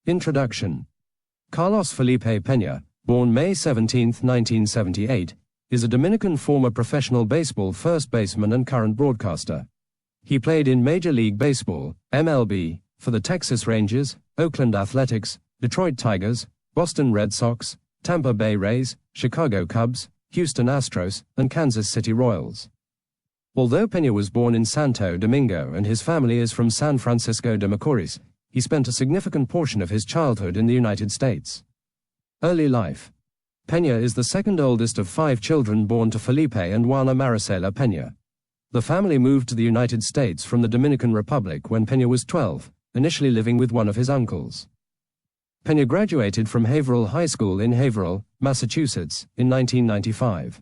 Introduction. Carlos Felipe Pena, born May 17, 1978, is a Dominican former professional baseball first baseman and current broadcaster. He played in Major League Baseball, MLB, for the Texas Rangers, Oakland Athletics, Detroit Tigers, Boston Red Sox, Tampa Bay Rays, Chicago Cubs, Houston Astros, and Kansas City Royals. Although Pena was born in Santo Domingo and his family is from San Francisco de Macorís, he spent a significant portion of his childhood in the United States. Early life. Pena is the second oldest of 5 children born to Felipe and Juana Maricela Pena. The family moved to the United States from the Dominican Republic when Pena was 12, initially living with one of his uncles. Pena graduated from Haverhill High School in Haverhill, Massachusetts, in 1995.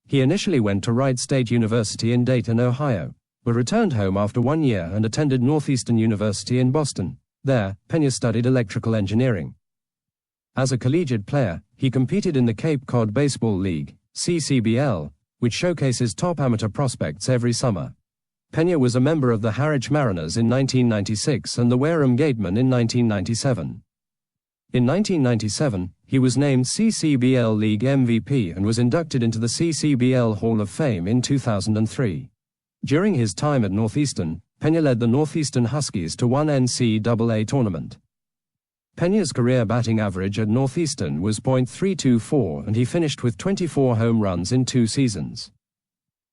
He initially went to Wright State University in Dayton, Ohio, but returned home after 1 year and attended Northeastern University in Boston. There, Pena studied electrical engineering. As a collegiate player, he competed in the Cape Cod Baseball League, CCBL, which showcases top amateur prospects every summer. Pena was a member of the Harwich Mariners in 1996 and the Wareham Gatemen in 1997. In 1997, he was named CCBL League MVP and was inducted into the CCBL Hall of Fame in 2003. During his time at Northeastern, Pena led the Northeastern Huskies to one NCAA tournament. Pena's career batting average at Northeastern was .324 and he finished with 24 home runs in 2 seasons.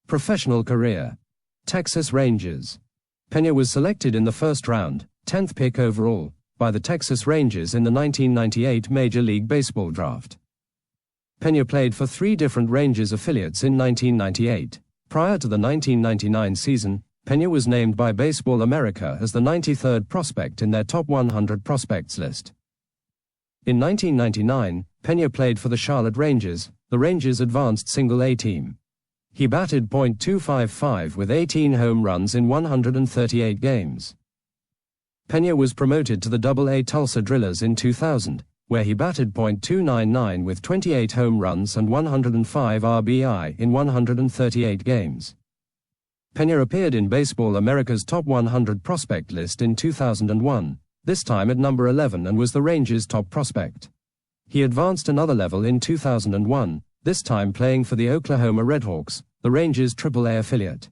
Professional career. Texas Rangers. Pena was selected in the first round, 10th pick overall, by the Texas Rangers in the 1998 Major League Baseball draft. Pena played for 3 different Rangers affiliates in 1998. Prior to the 1999 season, Pena was named by Baseball America as the 93rd prospect in their top 100 prospects list. In 1999, Pena played for the Charlotte Rangers, the Rangers' advanced single-A team. He batted .255 with 18 home runs in 138 games. Pena was promoted to the Double-A Tulsa Drillers in 2000, where he batted .299 with 28 home runs and 105 RBI in 138 games. Pena appeared in Baseball America's Top 100 prospect list in 2001, this time at number 11 and was the Rangers' top prospect. He advanced another level in 2001, this time playing for the Oklahoma Redhawks, the Rangers' AAA affiliate.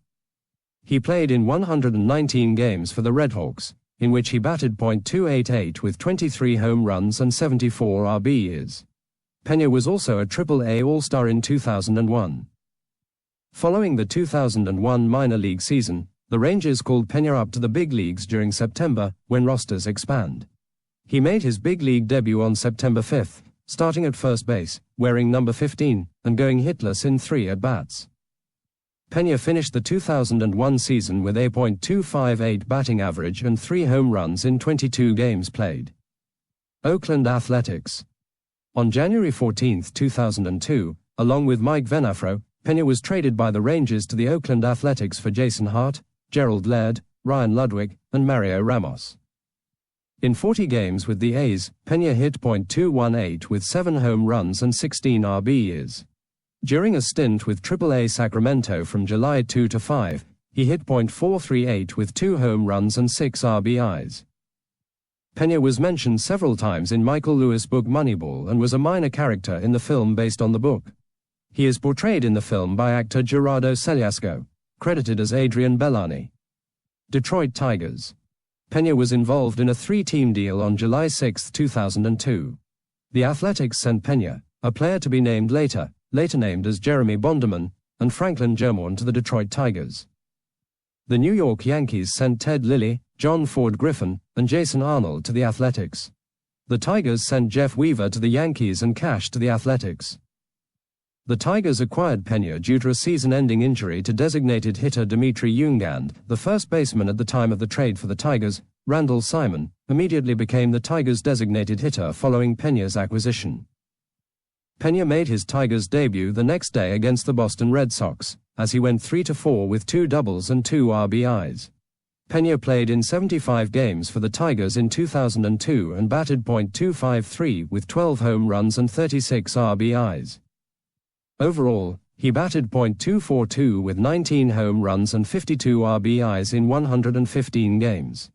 He played in 119 games for the Redhawks, in which he batted .288 with 23 home runs and 74 RBIs. Pena was also a AAA All-Star in 2001. Following the 2001 minor league season, the Rangers called Pena up to the big leagues during September, when rosters expand. He made his big league debut on September 5, starting at first base, wearing number 15, and going hitless in 3 at-bats. Pena finished the 2001 season with a .258 batting average and 3 home runs in 22 games played. Oakland Athletics. On January 14, 2002, along with Mike Venafro, Pena was traded by the Rangers to the Oakland Athletics for Jason Hart, Gerald Laird, Ryan Ludwig, and Mario Ramos. In 40 games with the A's, Pena hit .218 with 7 home runs and 16 RBIs. During a stint with AAA Sacramento from July 2 to 5, he hit .438 with 2 home runs and 6 RBIs. Pena was mentioned several times in Michael Lewis' book Moneyball and was a minor character in the film based on the book. He is portrayed in the film by actor Gerardo Celiasco, credited as Adrian Bellani. Detroit Tigers. Pena was involved in a 3-team deal on July 6, 2002. The Athletics sent Pena, a player to be named later named as Jeremy Bonderman, and Franklin Germorn to the Detroit Tigers. The New York Yankees sent Ted Lilly, John Ford Griffin, and Jason Arnold to the Athletics. The Tigers sent Jeff Weaver to the Yankees and Cash to the Athletics. The Tigers acquired Pena due to a season-ending injury to designated hitter Dimitri Ungand. The first baseman at the time of the trade for the Tigers, Randall Simon, immediately became the Tigers' designated hitter following Pena's acquisition. Pena made his Tigers debut the next day against the Boston Red Sox, as he went 3-4 with 2 doubles and 2 RBIs. Pena played in 75 games for the Tigers in 2002 and batted .253 with 12 home runs and 36 RBIs. Overall, he batted .242 with 19 home runs and 52 RBIs in 115 games.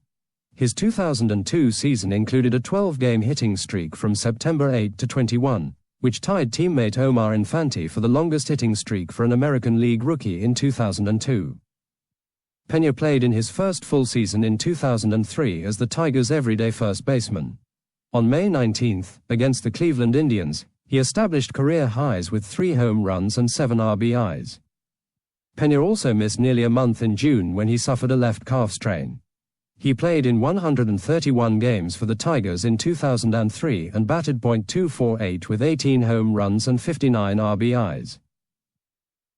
His 2002 season included a 12-game hitting streak from September 8 to 21, which tied teammate Omar Infante for the longest hitting streak for an American League rookie in 2002. Pena played in his first full season in 2003 as the Tigers' everyday first baseman. On May 19, against the Cleveland Indians, he established career highs with 3 home runs and 7 RBIs. Pena also missed nearly a month in June when he suffered a left calf strain. He played in 131 games for the Tigers in 2003 and batted .248 with 18 home runs and 59 RBIs.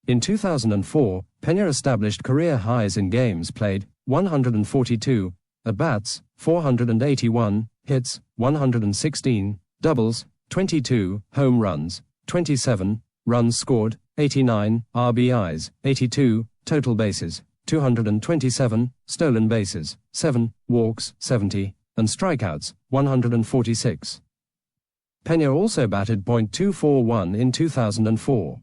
In 2004, Pena established career highs in games played, 142, at-bats, 481, hits, 116, doubles, 22, home runs, 27, runs scored, 89, RBIs, 82, total bases, 227, stolen bases, 7, walks, 70, and strikeouts, 146. Pena also batted .241 in 2004.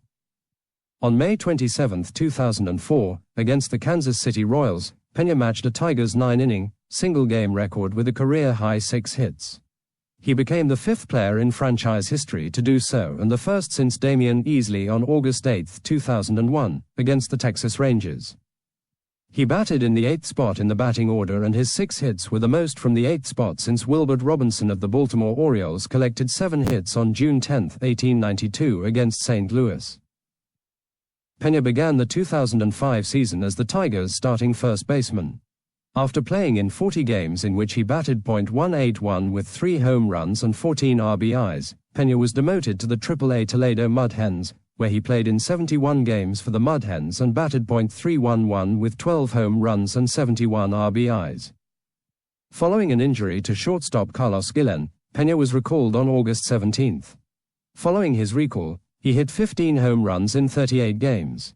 On May 27, 2004, against the Kansas City Royals, Pena matched a Tigers' 9-inning, single-game record with a career-high 6 hits. He became the 5th player in franchise history to do so and the first since Damian Easley on August 8, 2001, against the Texas Rangers. He batted in the 8th spot in the batting order and his 6 hits were the most from the 8th spot since Wilbert Robinson of the Baltimore Orioles collected 7 hits on June 10, 1892 against St. Louis. Pena began the 2005 season as the Tigers' starting first baseman. After playing in 40 games in which he batted .181 with 3 home runs and 14 RBIs, Pena was demoted to the AAA Toledo Mud Hens, where he played in 71 games for the Mud Hens and batted .311 with 12 home runs and 71 RBIs. Following an injury to shortstop Carlos Pena, Pena was recalled on August 17. Following his recall, he hit 15 home runs in 38 games.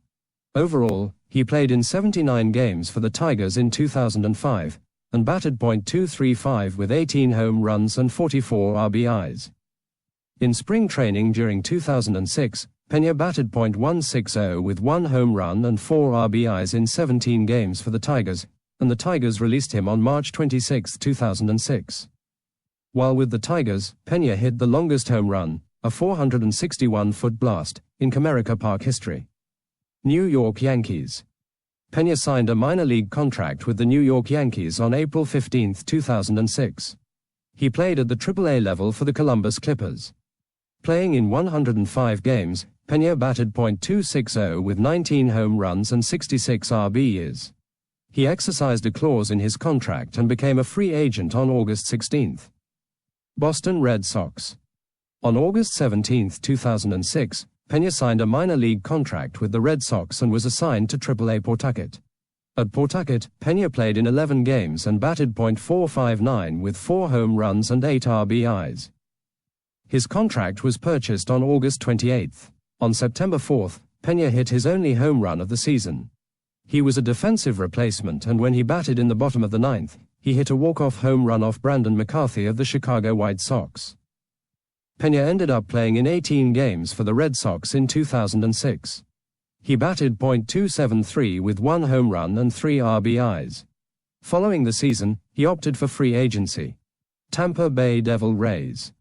Overall, he played in 79 games for the Tigers in 2005, and batted .235 with 18 home runs and 44 RBIs. In spring training during 2006, Pena batted .160 with 1 home run and 4 RBIs in 17 games for the Tigers, and the Tigers released him on March 26, 2006. While with the Tigers, Pena hit the longest home run, a 461-foot blast, in Comerica Park history. New York Yankees. Pena signed a minor league contract with the New York Yankees on April 15, 2006. He played at the AAA level for the Columbus Clippers. Playing in 105 games, Pena batted .260 with 19 home runs and 66 RBIs. He exercised a clause in his contract and became a free agent on August 16. Boston Red Sox. On August 17, 2006, Pena signed a minor league contract with the Red Sox and was assigned to AAA Pawtucket. At Pawtucket, Pena played in 11 games and batted .459 with 4 home runs and 8 RBIs. His contract was purchased on August 28. On September 4, Pena hit his only home run of the season. He was a defensive replacement and when he batted in the bottom of the 9th, he hit a walk-off home run off Brandon McCarthy of the Chicago White Sox. Pena ended up playing in 18 games for the Red Sox in 2006. He batted .273 with 1 home run and 3 RBIs. Following the season, he opted for free agency. Tampa Bay Devil Rays.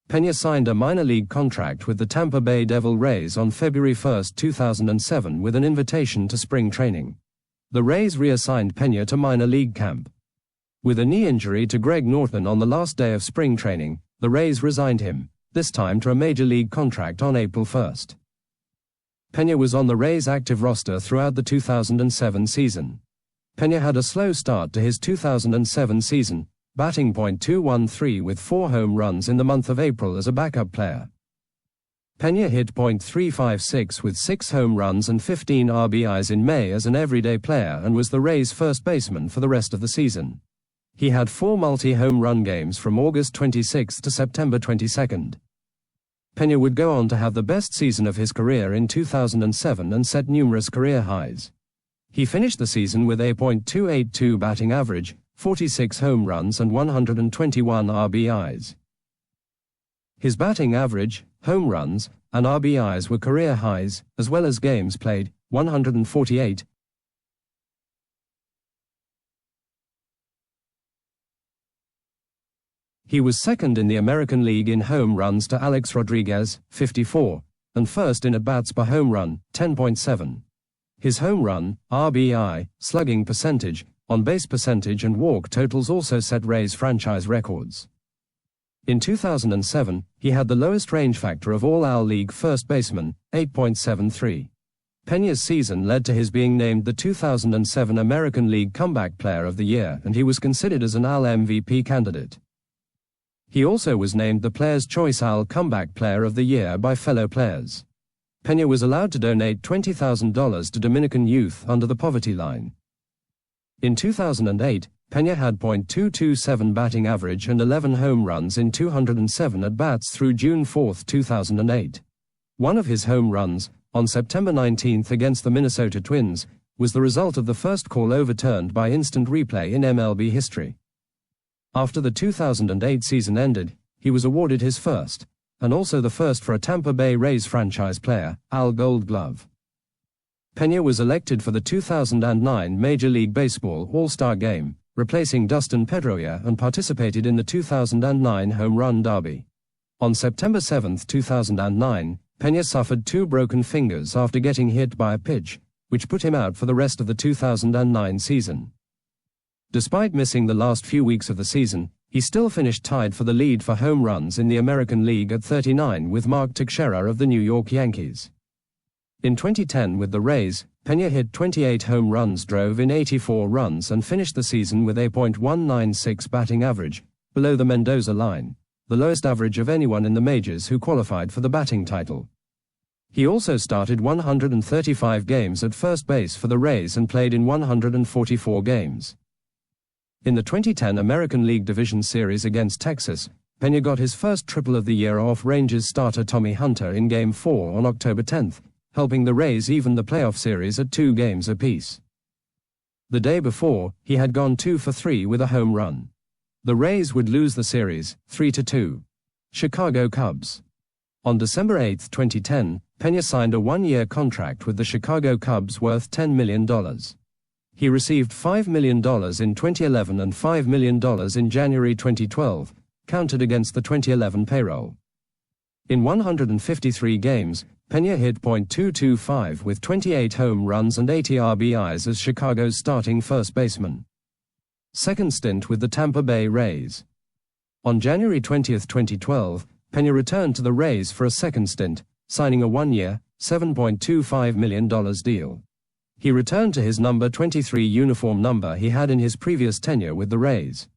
Pena signed a minor league contract with the Tampa Bay Devil Rays on February 1, 2007 with an invitation to spring training. The Rays reassigned Pena to minor league camp. With a knee injury to Greg Norton on the last day of spring training, the Rays resigned him, this time to a major league contract on April 1. Pena was on the Rays' active roster throughout the 2007 season. Pena had a slow start to his 2007 season, batting .213 with 4 home runs in the month of April as a backup player. Pena hit .356 with 6 home runs and 15 RBIs in May as an everyday player and was the Rays' first baseman for the rest of the season. He had 4 multi-home run games from August 26 to September 22. Pena would go on to have the best season of his career in 2007 and set numerous career highs. He finished the season with a .282 batting average, 46 home runs and 121 RBIs. His batting average, home runs, and RBIs were career highs, as well as games played, 148, He was second in the American League in home runs to Alex Rodriguez, 54, and first in at-bats per home run, 10.7. His home run, RBI, slugging percentage, on-base percentage and walk totals also set Rays franchise records. In 2007, he had the lowest range factor of all All League first basemen, 8.73. Pena's season led to his being named the 2007 American League Comeback Player of the Year, and he was considered as an AL MVP candidate. He also was named the Players' Choice AL Comeback Player of the Year by fellow players. Pena was allowed to donate $20,000 to Dominican youth under the poverty line. In 2008, Pena had .227 batting average and 11 home runs in 207 at-bats through June 4, 2008. One of his home runs, on September 19 against the Minnesota Twins, was the result of the first call overturned by instant replay in MLB history. After the 2008 season ended, he was awarded his first, and also the first for a Tampa Bay Rays franchise player, AL Gold Glove. Pena was elected for the 2009 Major League Baseball All-Star Game, replacing Dustin Pedroia, and participated in the 2009 Home Run Derby. On September 7, 2009, Pena suffered 2 broken fingers after getting hit by a pitch, which put him out for the rest of the 2009 season. Despite missing the last few weeks of the season, he still finished tied for the lead for home runs in the American League at 39 with Mark Teixeira of the New York Yankees. In 2010 with the Rays, Pena hit 28 home runs, drove in 84 runs and finished the season with a .196 batting average, below the Mendoza line, the lowest average of anyone in the majors who qualified for the batting title. He also started 135 games at first base for the Rays and played in 144 games. In the 2010 American League Division Series against Texas, Pena got his first triple of the year off Rangers starter Tommy Hunter in Game 4 on October 10, helping the Rays even the playoff series at 2 games apiece. The day before, he had gone 2 for 3 with a home run. The Rays would lose the series, 3-2. Chicago Cubs. On December 8, 2010, Pena signed a 1-year contract with the Chicago Cubs worth $10 million. He received $5 million in 2011 and $5 million in January 2012, counted against the 2011 payroll. In 153 games, Pena hit .225 with 28 home runs and 80 RBIs as Chicago's starting first baseman. Second stint with the Tampa Bay Rays. On January 20, 2012, Pena returned to the Rays for a second stint, signing a 1-year, $7.25 million deal. He returned to his number 23 uniform number he had in his previous tenure with the Rays.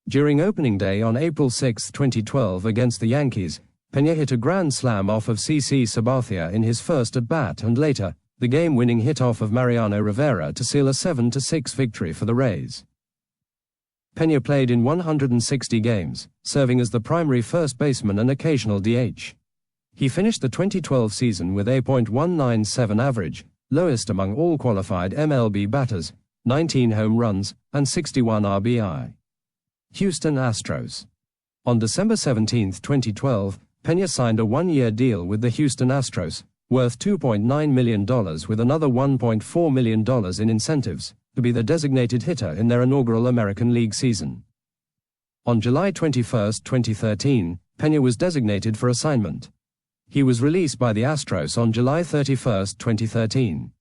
During opening day on April 6, 2012 against the Yankees, Pena hit a grand slam off of CC Sabathia in his first at-bat, and later, the game-winning hit off of Mariano Rivera to seal a 7-6 victory for the Rays. Pena played in 160 games, serving as the primary first baseman and occasional DH. He finished the 2012 season with a .197 average, lowest among all qualified MLB batters, 19 home runs, and 61 RBI. Houston Astros. On December 17, 2012, Pena signed a 1-year deal with the Houston Astros, worth $2.9 million with another $1.4 million in incentives, to be the designated hitter in their inaugural American League season. On July 21, 2013, Pena was designated for assignment. He was released by the Astros on July 31, 2013.